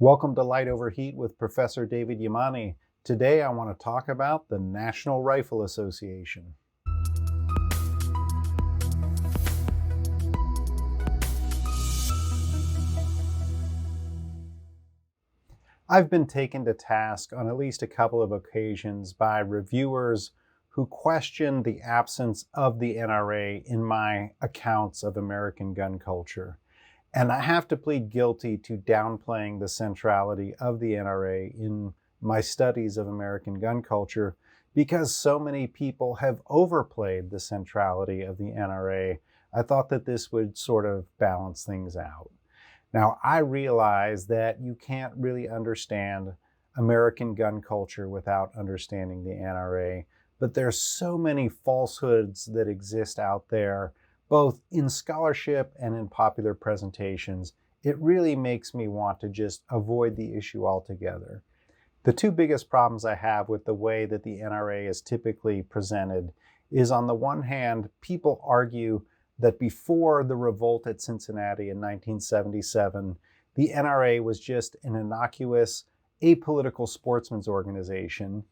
Welcome to Light Over Heat with Professor David Yamani. Today I want to talk about the National Rifle Association. I've been taken to task on at least a couple of occasions by reviewers who question the absence of the NRA in my accounts of American gun culture. And I have to plead guilty to downplaying the centrality of the NRA in my studies of American gun culture because so many people have overplayed the centrality of the NRA. I thought that this would sort of balance things out. Now, I realize that you can't really understand American gun culture without understanding the NRA, but there's so many falsehoods that exist out there both in scholarship and in popular presentations, it really makes me want to just avoid the issue altogether. The two biggest problems I have with the way that the NRA is typically presented is, on the one hand, people argue that before the revolt at Cincinnati in 1977, the NRA was just an innocuous, apolitical sportsman's organization.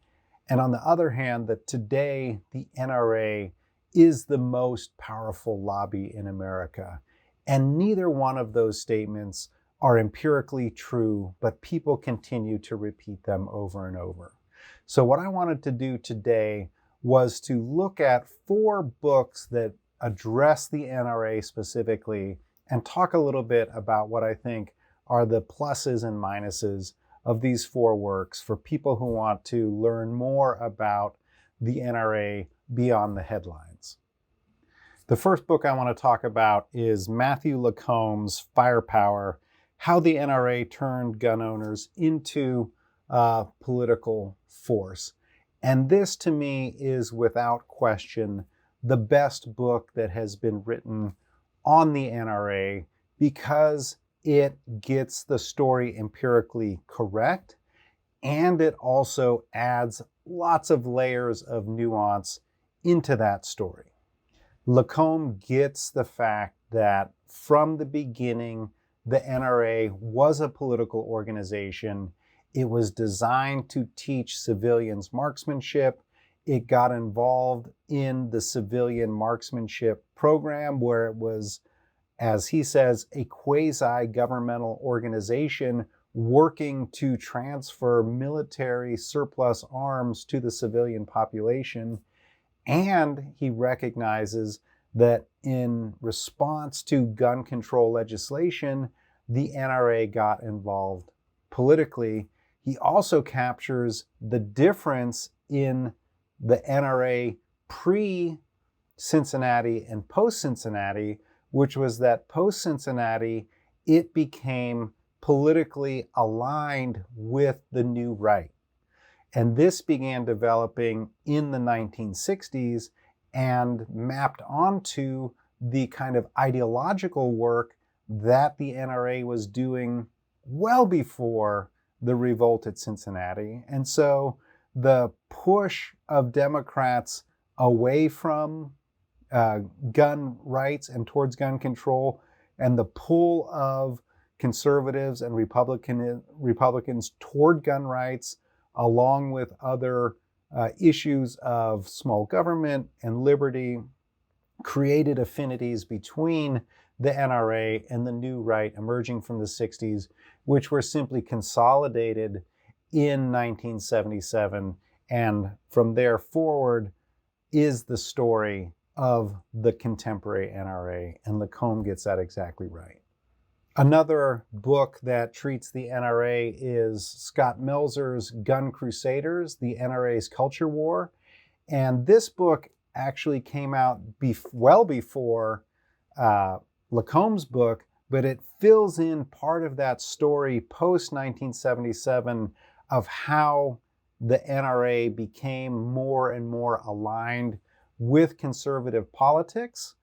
And on the other hand, that today the NRA is the most powerful lobby in America. And neither one of those statements are empirically true, but people continue to repeat them over and over. So what I wanted to do today was to look at 4 books that address the NRA specifically and talk a little bit about what I think are the pluses and minuses of these 4 works for people who want to learn more about the NRA beyond the headlines. The first book I want to talk about is Matthew Lacombe's Firepower: How the NRA Turned Gun Owners into a Political Force. And this, to me, is without question the best book that has been written on the NRA because it gets the story empirically correct, and it also adds lots of layers of nuance into that story. Lacombe gets the fact that from the beginning, the NRA was a political organization. It was designed to teach civilians marksmanship. It got involved in the civilian marksmanship program where it was, as he says, a quasi-governmental organization working to transfer military surplus arms to the civilian population. And he recognizes that in response to gun control legislation, the NRA got involved politically. He also captures the difference in the NRA pre-Cincinnati and post-Cincinnati, which was that post-Cincinnati, it became politically aligned with the new right. And this began developing in the 1960s and mapped onto the kind of ideological work that the NRA was doing well before the revolt at Cincinnati. And so the push of Democrats away from gun rights and towards gun control, and the pull of conservatives and Republicans toward gun rights, along with other issues of small government and liberty, created affinities between the NRA and the new right emerging from the 60s, which were simply consolidated in 1977. And from there forward is the story of the contemporary NRA. And Lacombe gets that exactly right. Another book that treats the NRA is Scott Melzer's Gun Crusaders: The NRA's Culture War. And this book actually came out well before Lacombe's book, but it fills in part of that story post-1977 of how the NRA became more and more aligned with conservative politics,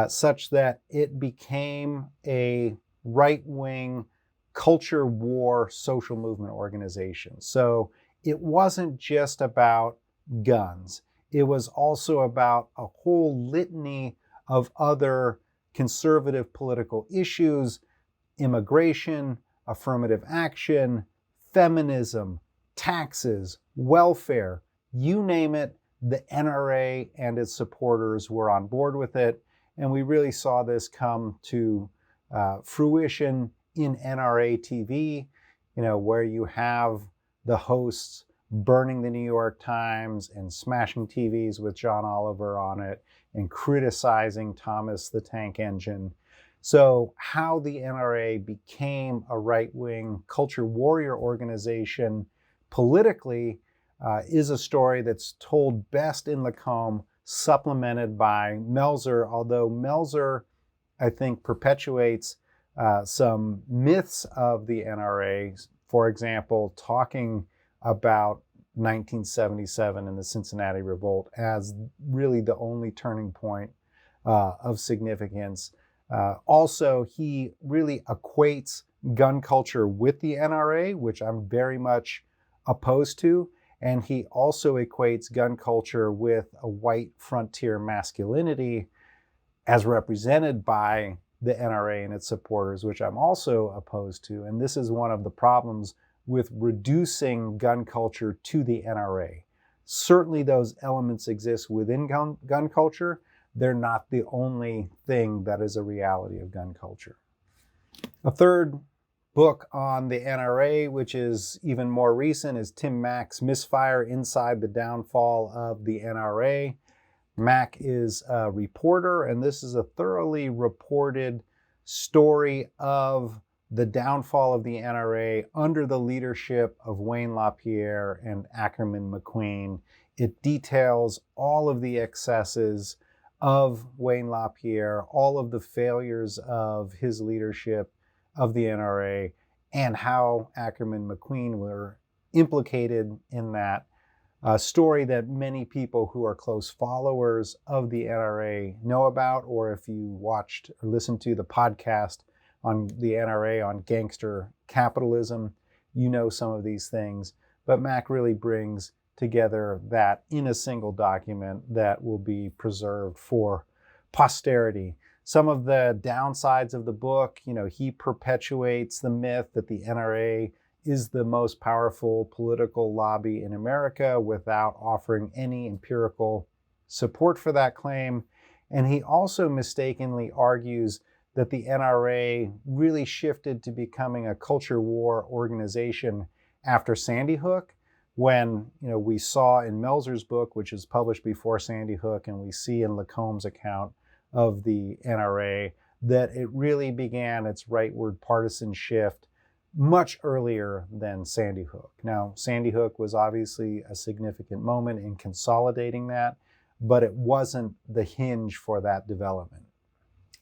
such that it became a right-wing culture war social movement organization. So it wasn't just about guns. It was also about a whole litany of other conservative political issues: immigration, affirmative action, feminism, taxes, welfare, you name it, the NRA and its supporters were on board with it. And we really saw this come to fruition in NRA TV, where you have the hosts burning the New York Times and smashing TVs with John Oliver on it and criticizing Thomas the Tank Engine. So how the NRA became a right-wing culture warrior organization politically is a story that's told best in Lacombe, supplemented by Melzer, although Melzer, I think, perpetuates some myths of the NRA. For example, talking about 1977 and the Cincinnati Revolt as really the only turning point of significance. Also, he really equates gun culture with the NRA, which I'm very much opposed to. And he also equates gun culture with a white frontier masculinity as represented by the NRA and its supporters, which I'm also opposed to. And this is one of the problems with reducing gun culture to the NRA. Certainly those elements exist within gun culture. They're not the only thing that is a reality of gun culture. A third book on the NRA, which is even more recent, is Tim Mack's Misfire Inside, the Downfall of the NRA. Mack is a reporter, and this is a thoroughly reported story of the downfall of the NRA under the leadership of Wayne LaPierre and Ackerman McQueen. It details all of the excesses of Wayne LaPierre, all of the failures of his leadership of the NRA, and how Ackerman McQueen were implicated in that. A story that many people who are close followers of the NRA know about, or if you watched or listened to the podcast on the NRA on gangster capitalism, you know some of these things. But Mack really brings together that in a single document that will be preserved for posterity. Some of the downsides of the book, he perpetuates the myth that the NRA is the most powerful political lobby in America without offering any empirical support for that claim. And he also mistakenly argues that the NRA really shifted to becoming a culture war organization after Sandy Hook, when we saw in Melzer's book, which is published before Sandy Hook, and we see in Lacombe's account of the NRA, that it really began its rightward partisan shift much earlier than Sandy Hook. Now, Sandy Hook was obviously a significant moment in consolidating that, but it wasn't the hinge for that development.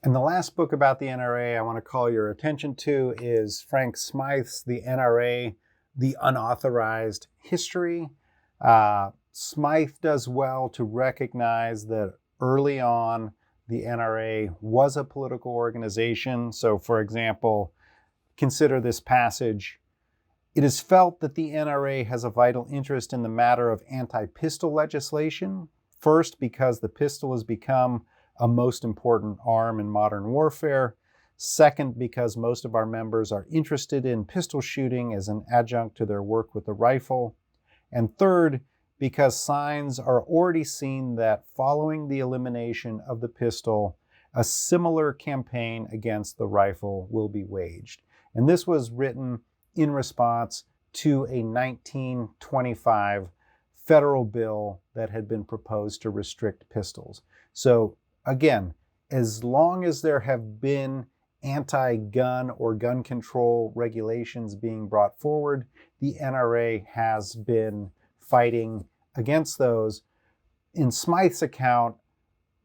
And the last book about the NRA I want to call your attention to is Frank Smythe's The NRA, The Unauthorized History. Smythe does well to recognize that early on, the NRA was a political organization. So, for example, consider this passage. It is felt that the NRA has a vital interest in the matter of anti-pistol legislation. First, because the pistol has become a most important arm in modern warfare. Second, because most of our members are interested in pistol shooting as an adjunct to their work with the rifle. And third, because signs are already seen that following the elimination of the pistol, a similar campaign against the rifle will be waged. And this was written in response to a 1925 federal bill that had been proposed to restrict pistols. So again, as long as there have been anti-gun or gun control regulations being brought forward, the NRA has been fighting against those. In Smythe's account,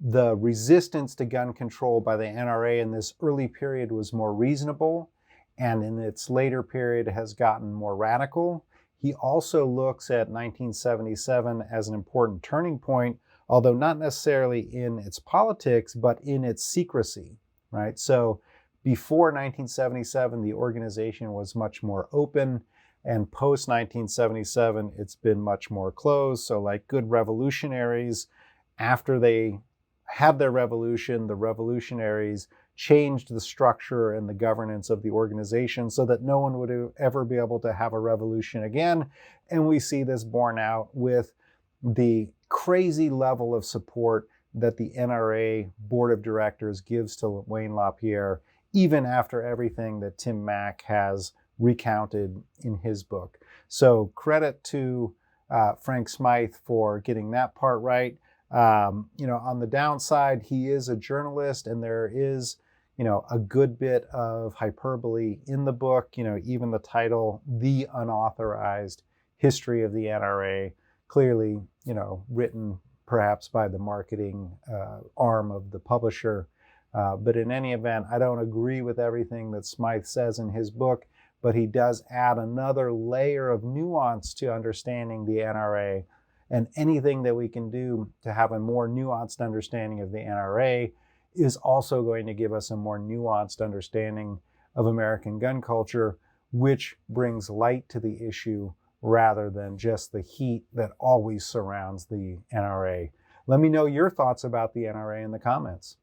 the resistance to gun control by the NRA in this early period was more reasonable, and in its later period has gotten more radical. He also looks at 1977 as an important turning point, although not necessarily in its politics, but in its secrecy, right? So before 1977, the organization was much more open, and post 1977, it's been much more closed. So like good revolutionaries, after they had their revolution, the revolutionaries changed the structure and the governance of the organization so that no one would ever be able to have a revolution again. And we see this borne out with the crazy level of support that the NRA board of directors gives to Wayne LaPierre, even after everything that Tim Mack has recounted in his book. So credit to Frank Smythe for getting that part right. On the downside, he is a journalist, and there is, a good bit of hyperbole in the book. Even the title, The Unauthorized History of the NRA, clearly, written perhaps by the marketing arm of the publisher. But in any event, I don't agree with everything that Smythe says in his book, but he does add another layer of nuance to understanding the NRA. And anything that we can do to have a more nuanced understanding of the NRA is also going to give us a more nuanced understanding of American gun culture, which brings light to the issue rather than just the heat that always surrounds the NRA. Let me know your thoughts about the NRA in the comments.